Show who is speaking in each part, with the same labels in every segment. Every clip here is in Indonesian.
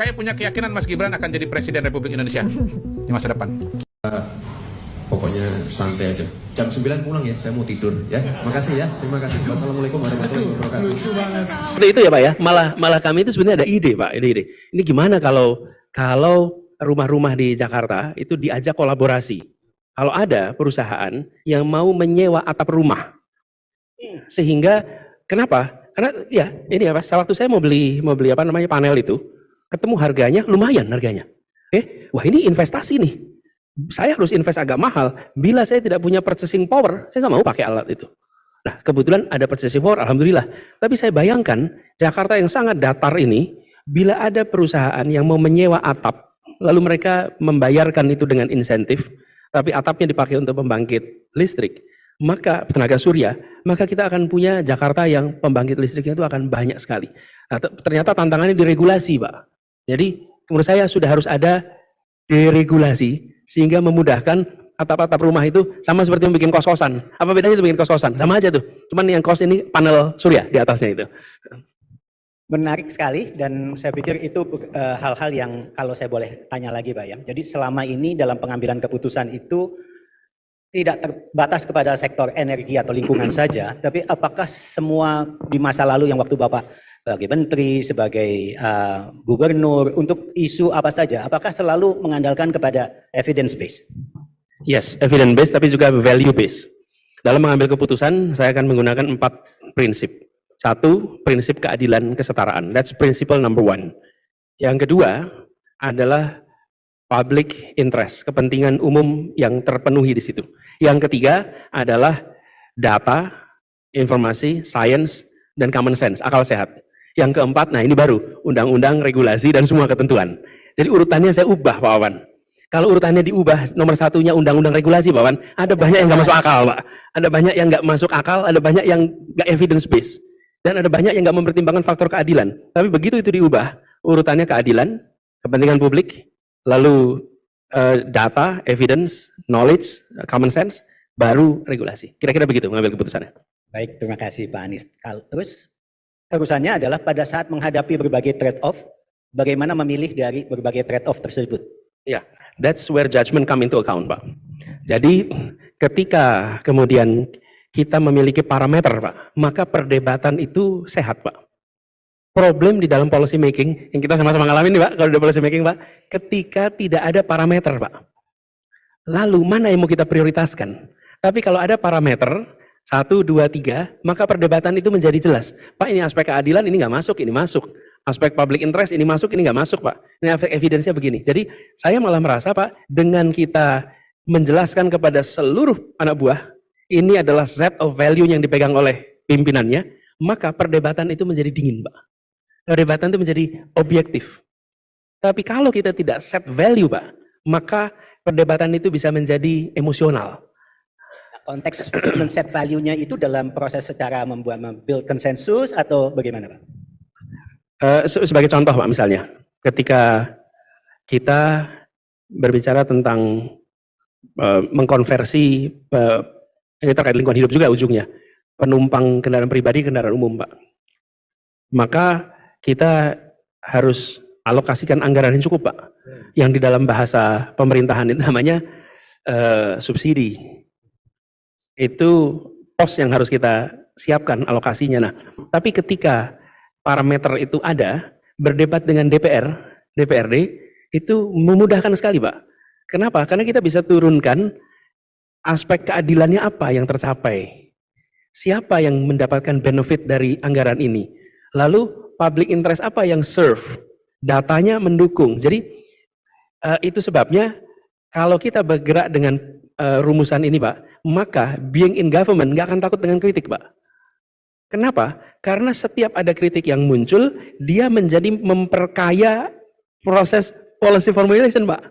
Speaker 1: Saya punya keyakinan Mas Gibran akan jadi Presiden Republik Indonesia di masa depan.
Speaker 2: Pokoknya santai aja. Jam 9 pulang ya, saya mau tidur ya. Makasih ya, terima kasih. Wassalamualaikum warahmatullahi wabarakatuh.
Speaker 3: Lucu banget.
Speaker 4: Seperti itu ya Pak ya. Malah kami itu sebenarnya ada ide Pak, ide. Ini gimana kalau rumah-rumah di Jakarta itu diajak kolaborasi. Kalau ada perusahaan yang mau menyewa atap rumah, sehingga kenapa? Karena ya ini apa? Waktu saya mau beli apa namanya panel itu, ketemu harganya lumayan harganya. Wah ini investasi nih. Saya harus invest agak mahal. Bila saya tidak punya purchasing power, saya nggak mau pakai alat itu. Nah kebetulan ada purchasing power, alhamdulillah. Tapi saya bayangkan Jakarta yang sangat datar ini, bila ada perusahaan yang mau menyewa atap, lalu mereka membayarkan itu dengan insentif, tapi atapnya dipakai untuk pembangkit listrik, maka tenaga surya, maka kita akan punya Jakarta yang pembangkit listriknya itu akan banyak sekali. Nah, ternyata tantangannya diregulasi, Pak. Jadi menurut saya sudah harus ada deregulasi sehingga memudahkan atap-atap rumah itu sama seperti yang bikin kos-kosan. Apa bedanya itu bikin kos-kosan? Sama aja tuh. Cuman yang kos ini panel surya di atasnya itu.
Speaker 5: Menarik sekali dan saya pikir itu hal-hal yang kalau saya boleh tanya lagi Pak ya. Jadi selama ini dalam pengambilan keputusan itu tidak terbatas kepada sektor energi atau lingkungan saja, tapi apakah semua di masa lalu yang waktu Bapak sebagai menteri, sebagai gubernur, untuk isu apa saja, apakah selalu mengandalkan kepada evidence base?
Speaker 4: Yes, evidence based tapi juga value based. Dalam mengambil keputusan, saya akan menggunakan 4 prinsip. 1, prinsip keadilan kesetaraan. That's principle number 1. Yang kedua adalah public interest, kepentingan umum yang terpenuhi di situ. Yang ketiga adalah data, informasi, science, dan common sense, akal sehat. Yang keempat, nah ini baru, undang-undang, regulasi, dan semua ketentuan. Jadi urutannya saya ubah, Pak Wawan. Kalau urutannya diubah, nomor 1-nya undang-undang regulasi, Pak Wawan, ada banyak yang nggak masuk akal, Pak. Ada banyak yang nggak masuk akal, ada banyak yang nggak evidence based. Dan ada banyak yang nggak mempertimbangkan faktor keadilan. Tapi begitu itu diubah, urutannya keadilan, kepentingan publik, lalu data, evidence, knowledge, common sense, baru regulasi. Kira-kira begitu mengambil keputusannya.
Speaker 5: Baik, terima kasih Pak Anies. Terus terusannya adalah pada saat menghadapi berbagai trade-off, bagaimana memilih dari berbagai trade-off tersebut?
Speaker 4: Ya, that's where judgment come into account, Pak. Jadi ketika kemudian kita memiliki parameter, Pak, maka perdebatan itu sehat, Pak. Problem di dalam policy making yang kita sama-sama ngalamin nih, Pak, kalau di policy making, Pak, ketika tidak ada parameter, Pak. Lalu mana yang mau kita prioritaskan? Tapi kalau ada parameter 1, 2, 3, maka perdebatan itu menjadi jelas. Pak, ini aspek keadilan ini nggak masuk, ini masuk. Aspek public interest ini masuk, ini nggak masuk, Pak. Ini aspek evidence-nya begini. Jadi saya malah merasa, Pak, dengan kita menjelaskan kepada seluruh anak buah, ini adalah set of value yang dipegang oleh pimpinannya, maka perdebatan itu menjadi dingin, Pak. Perdebatan itu menjadi objektif. Tapi kalau kita tidak set value, Pak, maka perdebatan itu bisa menjadi emosional.
Speaker 5: Konteks men-set value-nya itu dalam proses secara membuild konsensus atau bagaimana Pak?
Speaker 4: Sebagai contoh Pak, misalnya ketika kita berbicara tentang mengkonversi, ini terkait lingkungan hidup juga ujungnya, penumpang kendaraan pribadi, kendaraan umum Pak, maka kita harus alokasikan anggaran yang cukup Pak, yang di dalam bahasa pemerintahan itu namanya subsidi. Itu pos yang harus kita siapkan alokasinya. Nah, tapi ketika parameter itu ada, berdebat dengan DPRD, itu memudahkan sekali Pak. Kenapa? Karena kita bisa turunkan aspek keadilannya apa yang tercapai. Siapa yang mendapatkan benefit dari anggaran ini. Lalu public interest apa yang serve. Datanya mendukung. Jadi itu sebabnya kalau kita bergerak dengan rumusan ini Pak, maka being in government nggak akan takut dengan kritik Pak. Kenapa? Karena setiap ada kritik yang muncul, dia menjadi memperkaya proses policy formulation Pak.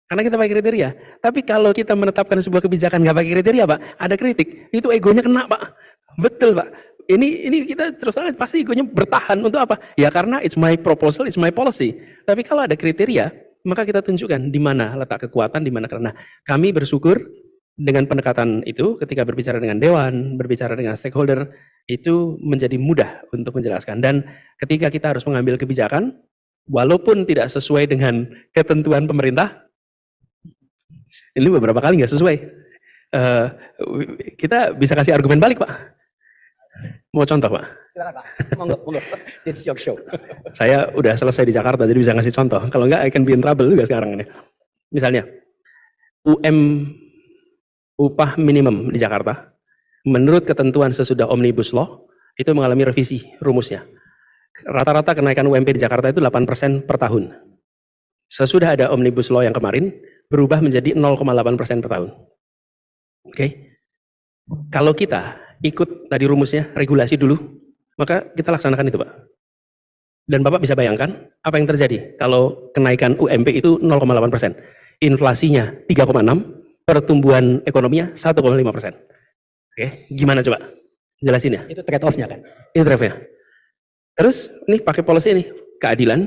Speaker 4: Karena kita pakai kriteria. Tapi kalau kita menetapkan sebuah kebijakan nggak pakai kriteria Pak, ada kritik, itu egonya kena Pak. Betul Pak. Ini kita terus terang pasti egonya bertahan untuk apa? Ya karena it's my proposal, it's my policy. Tapi kalau ada kriteria, maka kita tunjukkan di mana letak kekuatan, di mana karena kami bersyukur dengan pendekatan itu ketika berbicara dengan dewan, berbicara dengan stakeholder, itu menjadi mudah untuk menjelaskan. Dan ketika kita harus mengambil kebijakan, walaupun tidak sesuai dengan ketentuan pemerintah, ini beberapa kali nggak sesuai. Eh, kita bisa kasih argumen balik, Pak. Mau contoh, Pak?
Speaker 5: Silakan Pak. Monggo. It's your show.
Speaker 4: Saya udah selesai di Jakarta, jadi bisa ngasih contoh. Kalau enggak, I can be in trouble juga sekarang ini. Misalnya, upah minimum di Jakarta, menurut ketentuan sesudah Omnibus Law, itu mengalami revisi rumusnya. Rata-rata kenaikan UMP di Jakarta itu 8% per tahun. Sesudah ada Omnibus Law yang kemarin, berubah menjadi 0,8% per tahun. Oke? Kalau kita ikut tadi rumusnya, regulasi dulu, maka kita laksanakan itu, Pak. Dan Bapak bisa bayangkan apa yang terjadi kalau kenaikan UMP itu 0,8%. Inflasinya 3,6, pertumbuhan ekonominya 1,5%. Oke, gimana coba? Jelasin ya.
Speaker 5: Itu trade off-nya kan?
Speaker 4: Itu trade-nya. Terus, ini pakai policy ini, keadilan,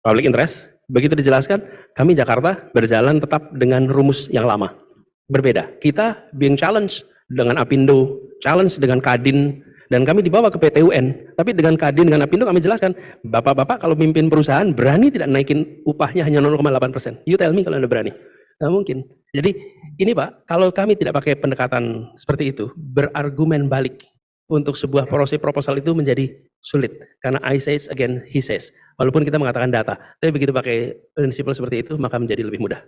Speaker 4: public interest. Begitu dijelaskan, kami Jakarta berjalan tetap dengan rumus yang lama. Berbeda. Kita being challenge dengan Apindo, challenge dengan Kadin, dan kami dibawa ke PT UN. Tapi dengan Kadin, dengan Apindo kami jelaskan, Bapak-bapak kalau mimpin perusahaan berani tidak naikin upahnya hanya 0,8%. You tell me kalau Anda berani. Nggak mungkin. Jadi ini Pak, kalau kami tidak pakai pendekatan seperti itu, berargumen balik untuk sebuah proposal itu menjadi sulit. Karena I says again, he says. Walaupun kita mengatakan data. Tapi begitu pakai prinsip seperti itu, maka menjadi lebih mudah.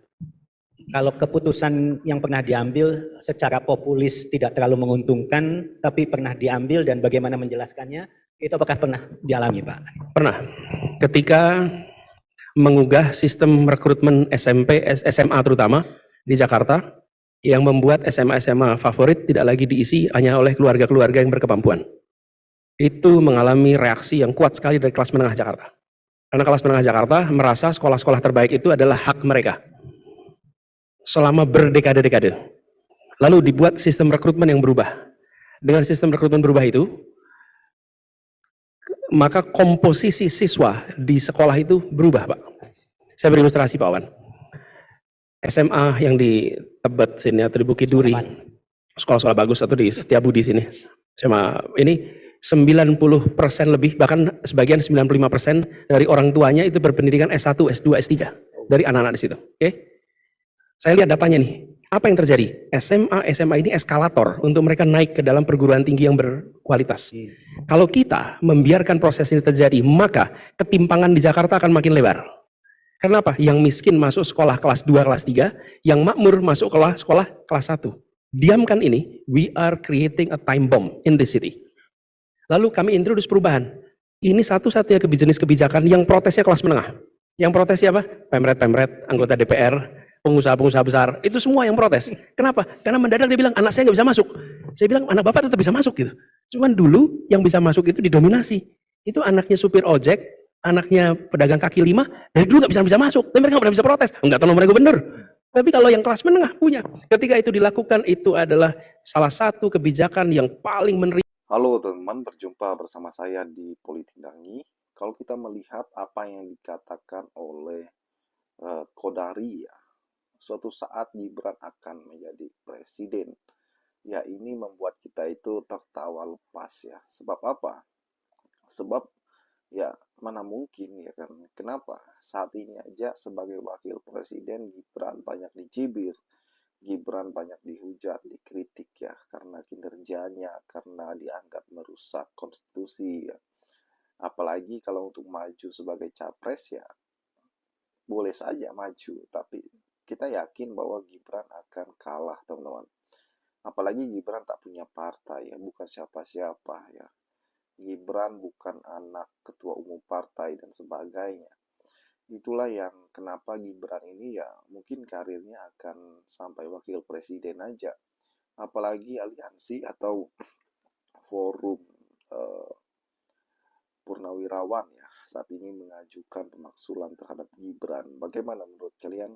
Speaker 5: Kalau keputusan yang pernah diambil secara populis tidak terlalu menguntungkan, tapi pernah diambil dan bagaimana menjelaskannya, itu apakah pernah dialami Pak?
Speaker 4: Pernah. Ketika mengugah sistem rekrutmen SMP, SMA terutama di Jakarta, yang membuat SMA-SMA favorit tidak lagi diisi hanya oleh keluarga-keluarga yang berkemampuan. Itu mengalami reaksi yang kuat sekali dari kelas menengah Jakarta. Karena kelas menengah Jakarta merasa sekolah-sekolah terbaik itu adalah hak mereka. Selama berdekade-dekade. Lalu dibuat sistem rekrutmen yang berubah. Dengan sistem rekrutmen berubah itu, maka komposisi siswa di sekolah itu berubah, Pak. Saya beri ilustrasi, Pak Wan. SMA yang di Tebet sini atau di Bukit Duri, sekolah-sekolah bagus atau di Setiabudi sini. SMA ini 90% lebih, bahkan sebagian 95% dari orang tuanya itu berpendidikan S1, S2, S3 dari anak-anak di situ. Oke? Saya lihat datanya nih, apa yang terjadi? SMA ini eskalator untuk mereka naik ke dalam perguruan tinggi yang berkualitas. Kalau kita membiarkan proses ini terjadi, maka ketimpangan di Jakarta akan makin lebar. Kenapa? Yang miskin masuk sekolah kelas 2, kelas 3, yang makmur masuk sekolah kelas 1. Diamkan ini, we are creating a time bomb in the city. Lalu kami introduce perubahan. Ini satu-satunya jenis kebijakan yang protesnya kelas menengah. Yang protesnya apa? Pemret, anggota DPR, pengusaha-pengusaha besar, itu semua yang protes. Kenapa? Karena mendadak dia bilang, anak saya nggak bisa masuk. Saya bilang, anak bapak tetap bisa masuk gitu. Cuman dulu yang bisa masuk itu didominasi. Itu anaknya supir ojek, anaknya pedagang kaki lima, dari dulu nggak bisa masuk. Dan mereka nggak pernah bisa protes. Nggak tahu nomornya gubernur. Tapi kalau yang kelas menengah punya. Ketika itu dilakukan, itu adalah salah satu kebijakan yang paling menerima.
Speaker 3: Halo teman-teman, berjumpa bersama saya di Politik Dangi. Kalau kita melihat apa yang dikatakan oleh Kodari ya, suatu saat Gibran akan menjadi presiden. Ya ini membuat kita itu tertawa lepas ya. Sebab apa? Sebab ya mana mungkin ya kan. Kenapa? Saat ini aja sebagai wakil presiden Gibran banyak dicibir. Gibran banyak dihujat, dikritik ya. Karena kinerjanya, karena dianggap merusak konstitusi ya. Apalagi kalau untuk maju sebagai capres ya boleh saja maju. Tapi kita yakin bahwa Gibran akan kalah teman-teman. Apalagi Gibran tak punya partai ya, bukan siapa-siapa ya. Gibran bukan anak ketua umum partai dan sebagainya. Itulah yang kenapa Gibran ini ya mungkin karirnya akan sampai wakil presiden aja. Apalagi aliansi atau forum Purnawirawan ya saat ini mengajukan pemaksulan terhadap Gibran. Bagaimana menurut kalian?